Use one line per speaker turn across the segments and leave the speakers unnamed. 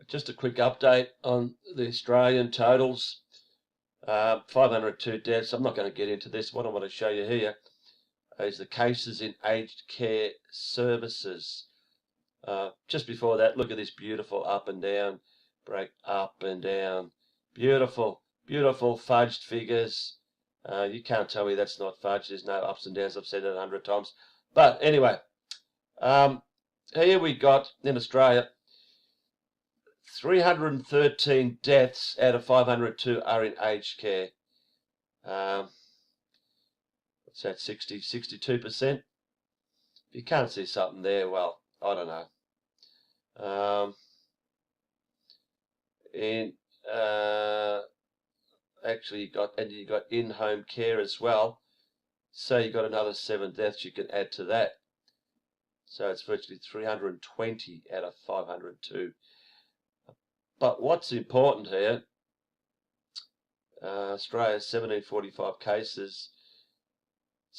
just a quick update on the Australian totals. 502 deaths. I'm not going to get into this. What I want to show you here is the cases in aged care services. Just before that, look at this beautiful up and down, break up and down. Beautiful, beautiful fudged figures. You can't tell me that's not fudge. There's no ups and downs. I've said it 100 times. But anyway, here we got in Australia 313 deaths out of 502 are in aged care. What's that, 62%? If you can't see something there, well, I don't know. Actually, you got in-home care as well. So you got another 7 deaths you can add to that. So it's virtually 320 out of 502. But what's important here, Australia, 1745 cases,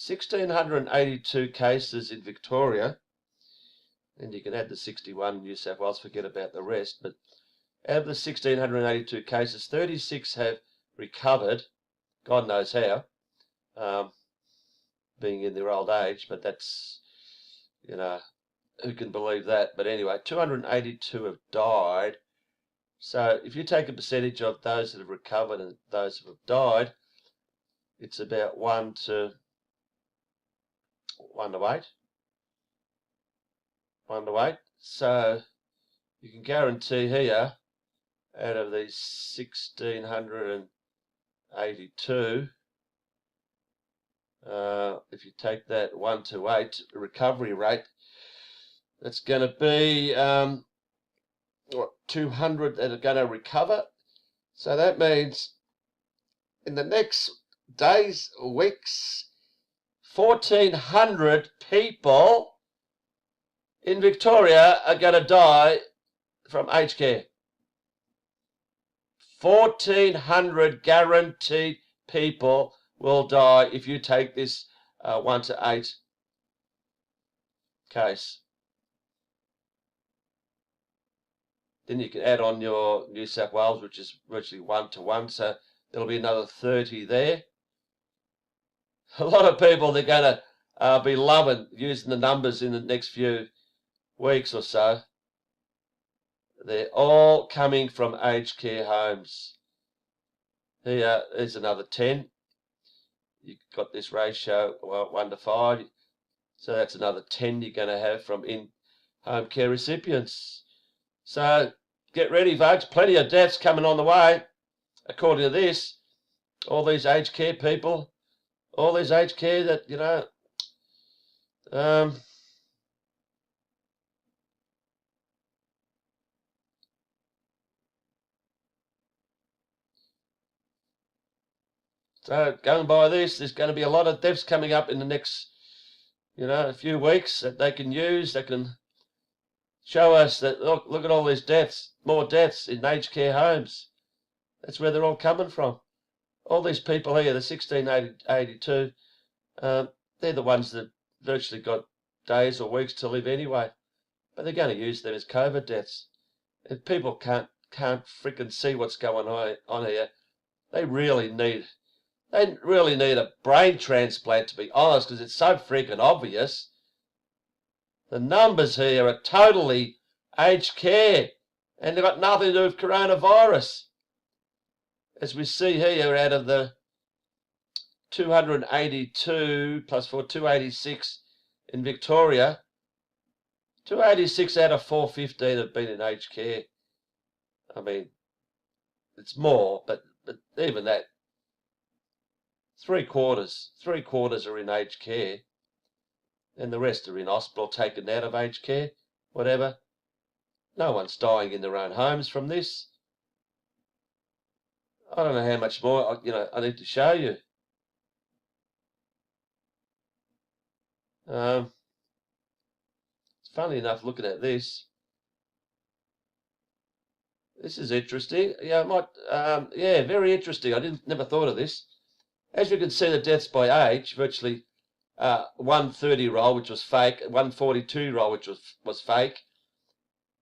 1,682 cases in Victoria, and you can add the 61 in New South Wales, forget about the rest, but out of the 1,682 cases, 36 have recovered, God knows how, being in their old age, but that's, you know, who can believe that? But anyway, 282 have died. So if you take a percentage of those that have recovered and those who have died, it's about 1 to 8. 1 to 8. So you can guarantee here, out of these 1,682, if you take that 1 to 8 recovery rate, that's going to be 200 that are going to recover. So that means in the next days or weeks, 1,400 people in Victoria are going to die from aged care. 1,400 guaranteed people will die if you take this 1 to 8 case. Then you can add on your New South Wales, which is virtually 1 to 1, so there'll be another 30 there. A lot of people, they're going to be loving using the numbers in the next few weeks or so. They're all coming from aged care homes. Here is another 10. You've got this ratio, 1 to 5. So that's another 10 you're going to have from in-home care recipients. So get ready, folks. Plenty of deaths coming on the way, according to this. All these aged care people, all these aged care that, you know, so going by this, there's going to be a lot of deaths coming up in the next, you know, a few weeks that they can use, that can show us that, look at all these deaths, more deaths in aged care homes. That's where they're all coming from. All these people here, the 1,682, they're the ones that virtually got days or weeks to live anyway. But they're going to use them as COVID deaths. If people can't freaking see what's going on here, they really need a brain transplant, to be honest, because it's so freaking obvious. The numbers here are totally aged care, and they've got nothing to do with coronavirus. As we see here, out of the 282 plus 286 in Victoria, 286 out of 415 have been in aged care. I mean, it's more, but even that, three quarters are in aged care. And the rest are in hospital, taken out of aged care, whatever. No one's dying in their own homes from this. I don't know how much more, I need to show you. It's funny enough looking at this. This is interesting. Yeah, very interesting. I never thought of this. As you can see, the deaths by age, virtually 130-year-old, which was fake, 142-year-old, which was fake,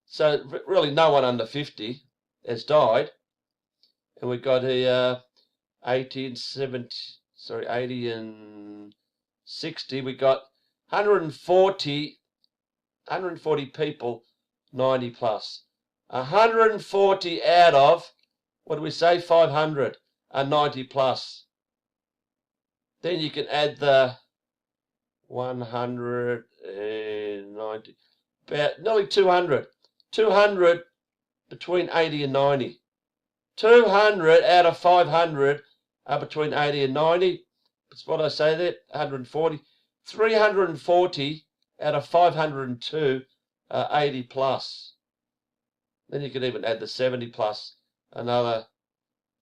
So really no one under 50 has died. And we've got here 80 and 70, sorry, 80 and 60. We got 140 people 90 plus. 140 out of, what do we say, 500 are 90 plus. Then you can add the 190, about nearly 200. 200 between 80 and 90. 200 out of 500 are between 80 and 90. That's what I say there, 140. 340 out of 502 are 80 plus. Then you can even add the 70 plus, another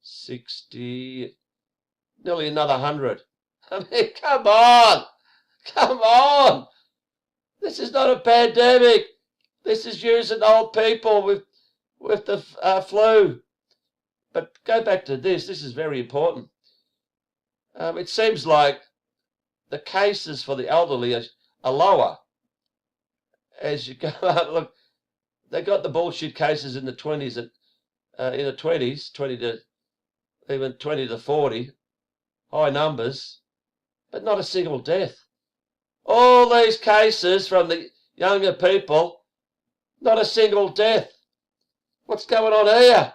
60, nearly another 100. I mean, come on! Come on! This is not a pandemic. This is using old people with the flu. But go back to this. This is very important. It seems like the cases for the elderly are lower as you go out. Look, they got the bullshit cases in the 20s, in the 20s, 20 to even 20 to 40, high numbers, but not a single death. All these cases from the younger people, not a single death. What's going on here?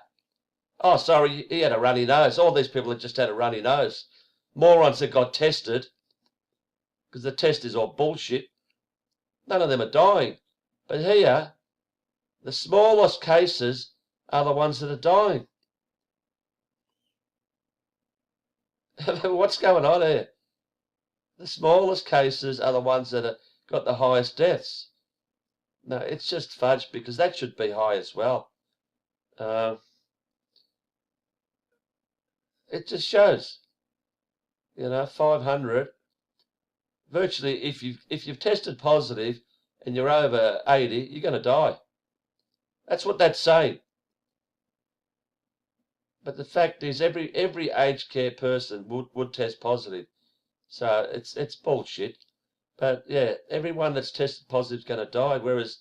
Oh, sorry, he had a runny nose. All these people have just had a runny nose. Morons that got tested, because the test is all bullshit. None of them are dying. But here, the smallest cases are the ones that are dying. What's going on here? The smallest cases are the ones that have got the highest deaths. No, it's just fudge, because that should be high as well. It just shows, 500. Virtually, if you've tested positive and you're over 80, you're going to die. That's what that's saying. But the fact is, every aged care person would test positive. So it's bullshit. But yeah, everyone that's tested positive is going to die, whereas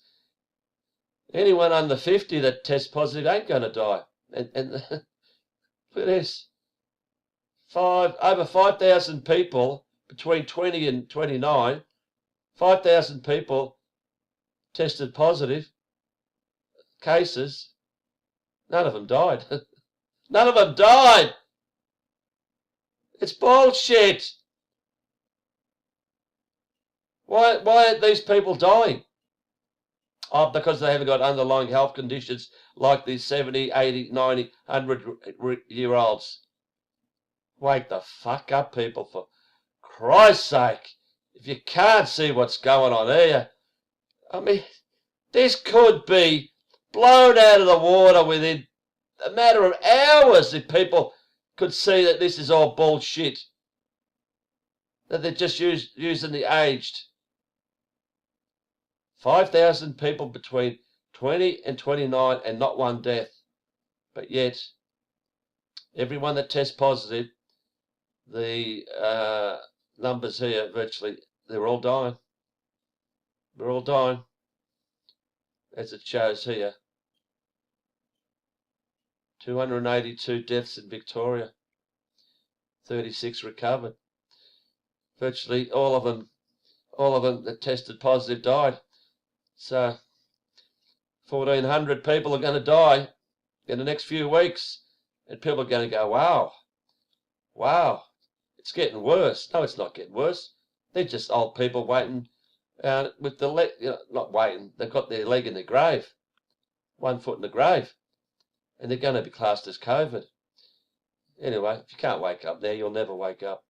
anyone under 50 that tests positive ain't going to die. And look at this. Over 5,000 people between 20 and 29, 5,000 people tested positive cases. None of them died. None of them died. It's bullshit. Why aren't these people dying? Oh, because they haven't got underlying health conditions like these 70, 80, 90, 100-year-olds. Wake the fuck up, people, for Christ's sake. If you can't see what's going on here, I mean, this could be blown out of the water within a matter of hours if people could see that this is all bullshit. That they're just using the aged. 5,000 people between 20 and 29 and not one death. But yet, everyone that tests positive, the numbers here, virtually, they're all dying. They're all dying, as it shows here. 282 deaths in Victoria. 36 recovered. Virtually all of them that tested positive died. So 1,400 people are going to die in the next few weeks. And people are going to go, wow, it's getting worse. No, it's not getting worse. They're just old people waiting with the leg, not waiting. They've got their leg in the grave, 1 foot in the grave. And they're going to be classed as COVID. Anyway, if you can't wake up now, you'll never wake up.